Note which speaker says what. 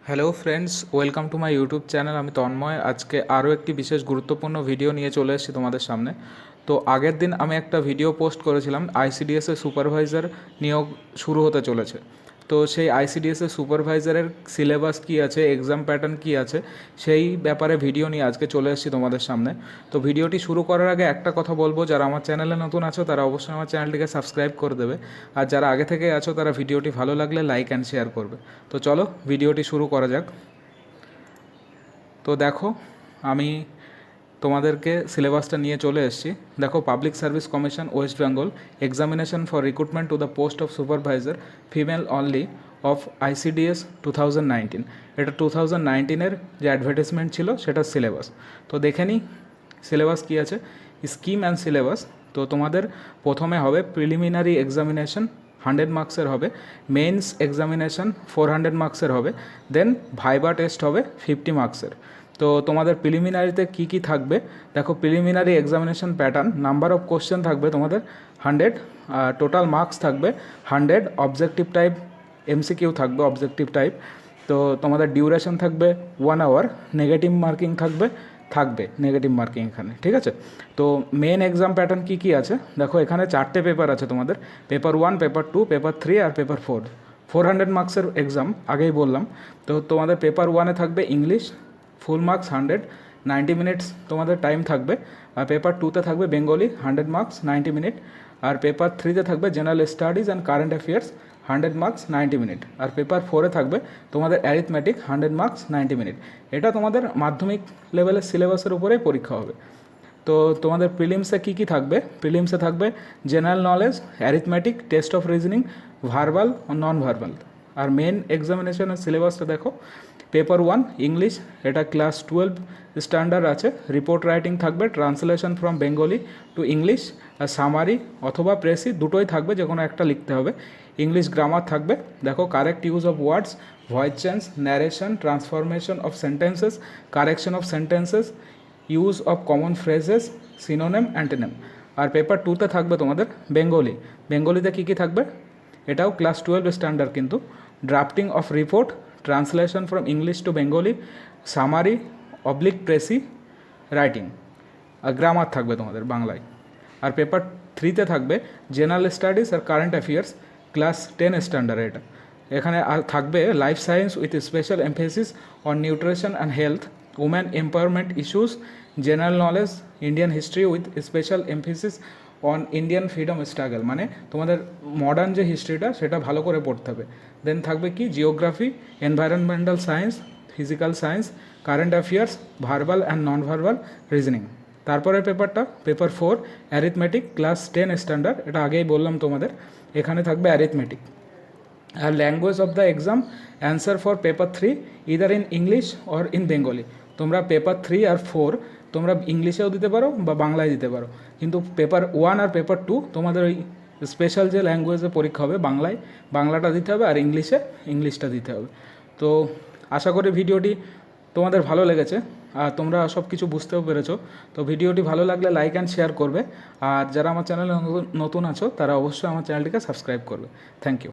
Speaker 1: Hello friends, welcome to my YouTube channel. আমি তন্ময়। আজকে আরও একটি বিশেষ গুরুত্বপূর্ণ ভিডিও নিয়ে চলে এসেছি তোমাদের সামনে। তো আগের দিন আমি একটা ভিডিও পোস্ট করেছিলাম, আইসিডিএসের সুপারভাইজার নিয়োগ শুরু হতে চলেছে। তো সেই আইসিডিএসের সুপারভাইজারের সিলেবাস কী আছে, এক্সাম প্যাটার্ন কী আছে, সেই ব্যাপারে ভিডিও নিয়ে আজকে চলে এসেছি তোমাদের সামনে। তো ভিডিওটি শুরু করার আগে একটা কথা বলবো, যারা আমার চ্যানেলে নতুন আছো তারা অবশ্যই আমার চ্যানেলটিকে সাবস্ক্রাইব করে দেবে, আর যারা আগে থেকে আছো তারা ভিডিওটি ভালো লাগলে লাইক অ্যান্ড শেয়ার করবে। তো চলো ভিডিওটি শুরু করা যাক। তো দেখো, আমি তোমাদেরকে সিলেবাসটা নিয়ে চলে এসেছি। দেখো, public service commission West Bengal, examination for recruitment to the post of supervisor female only of ICDS 2019। এটা 2019-এর যে অ্যাডভার্টাইজমেন্ট ছিল সেটার সিলেবাস। তো দেখে নিই সিলেবাস কী আছে, স্কিম অ্যান্ড সিলেবাস। তো তোমাদের প্রথমে হবে প্রিলিমিনারি এক্সামিনেশন 100 মার্কসের হবে, মেন্স এক্সামিনেশন 400 মার্কসের হবে, দেন ভাইবা টেস্ট হবে 50 মার্কসের। তো তোমাদের প্রিলিমিনারিতে কী কী থাকবে দেখো, preliminary examination pattern, number of question থাকবে তোমাদের 100, টোটাল মার্কস থাকবে 100, অবজেক্টিভ টাইপ এমসিকিউ থাকবে অবজেক্টিভ টাইপ। তো তোমাদের ডিউরেশন থাকবে 1 আওয়ার, নেগেটিভ মার্কিং থাকবে নেগেটিভ মার্কিং এখানে, ঠিক আছে। তো মেন এক্সাম প্যাটার্ন কী কী আছে দেখো, এখানে 4টে পেপার আছে তোমাদের, পেপার 1, পেপার 2, পেপার 3 আর পেপার 4। 400 মার্কসের এক্সাম, আগেই বললাম। তো তোমাদের পেপার 1-এ থাকবে ইংলিশ, ফুল মার্কস 100, 90 মিনিটস তোমাদের টাইম থাকবে। আর পেপার 2-তে থাকবে বেঙ্গলি 100 মার্কস 90 মিনিট। আর পেপার 3-তে থাকবে general studies and current affairs 100 marks 90 minute. আর পেপার 4-এ থাকবে তোমাদের অ্যারিথমেটিক 100 মার্কস 90 মিনিট। এটা তোমাদের মাধ্যমিক লেভেলের সিলেবাসের উপরেই পরীক্ষা হবে। তো তোমাদের প্রিলিমসে কী কী থাকবে, প্রিলিমসে থাকবে general knowledge, arithmetic, test of reasoning, verbal ও নন ভার্বাল। আর মেন এক্সামিনেশনের সিলেবাসটা দেখো, পেপার 1 ইংলিশ, এটা ক্লাস 12 স্ট্যান্ডার্ড আছে। রিপোর্ট রাইটিং থাকবে, translation from Bengali to English, আর সামারি অথবা প্রেসি দুটোই থাকবে, যে কোনো একটা লিখতে হবে। ইংলিশ গ্রামার থাকবে, দেখো correct use of words, voice change, narration, transformation of sentences, correction of sentences, use of common phrases, synonym, antonym. আর পেপার 2-তে থাকবে তোমাদের বেঙ্গলি। বেঙ্গলিতে কী কী থাকবে, এটাও ক্লাস 12 স্ট্যান্ডার্ড কিন্তু, drafting of report, translation from English to Bengali, summary oblique precis writing. আর গ্রামার থাকবে তোমাদের বাংলায়। আর পেপার 3-তে থাকবে জেনারেল স্টাডিজ আর কারেন্ট অ্যাফেয়ার্স, ক্লাস 10 স্ট্যান্ডার্ড এটা। এখানে থাকবে life science with special emphasis on nutrition and health, woman empowerment issues, general knowledge, Indian history with special emphasis on Indian freedom struggle. মানে তোমাদের মডার্ন যে হিস্ট্রিটা সেটা ভালো করে পড়তে হবে। দেন থাকবে কি geography, environmental science, physical science, current affairs, verbal and non verbal reasoning. তারপরের পেপারটা পেপার 4 অ্যারিথমেটিক, ক্লাস 10 স্ট্যান্ডার্ড, এটা আগেই বললাম তোমাদের। এখানে থাকবে অ্যারিথমেটিক। আর language of the exam, answer for paper 3 either in English or in Bengali. তোমরা পেপার 3 আর 4 তোমরা ইংলিশেও দিতে পারো বা বাংলায় দিতে পারো, কিন্তু পেপার 1 আর পেপার 2 তোমাদের ওই স্পেশাল যে ল্যাঙ্গুয়েজে পরীক্ষা হবে বাংলাটা দিতে হবে, আর ইংলিশটা দিতে হবে। তো আশা করি ভিডিওটি তোমাদের ভালো লেগেছে আর তোমরা সব কিছু বুঝতেও পেরেছো। তো ভিডিওটি ভালো লাগলে লাইক অ্যান্ড শেয়ার করবে, আর যারা আমার চ্যানেলে নতুন আছো তারা অবশ্যই আমার চ্যানেলটিকে সাবস্ক্রাইব করবে। Thank you.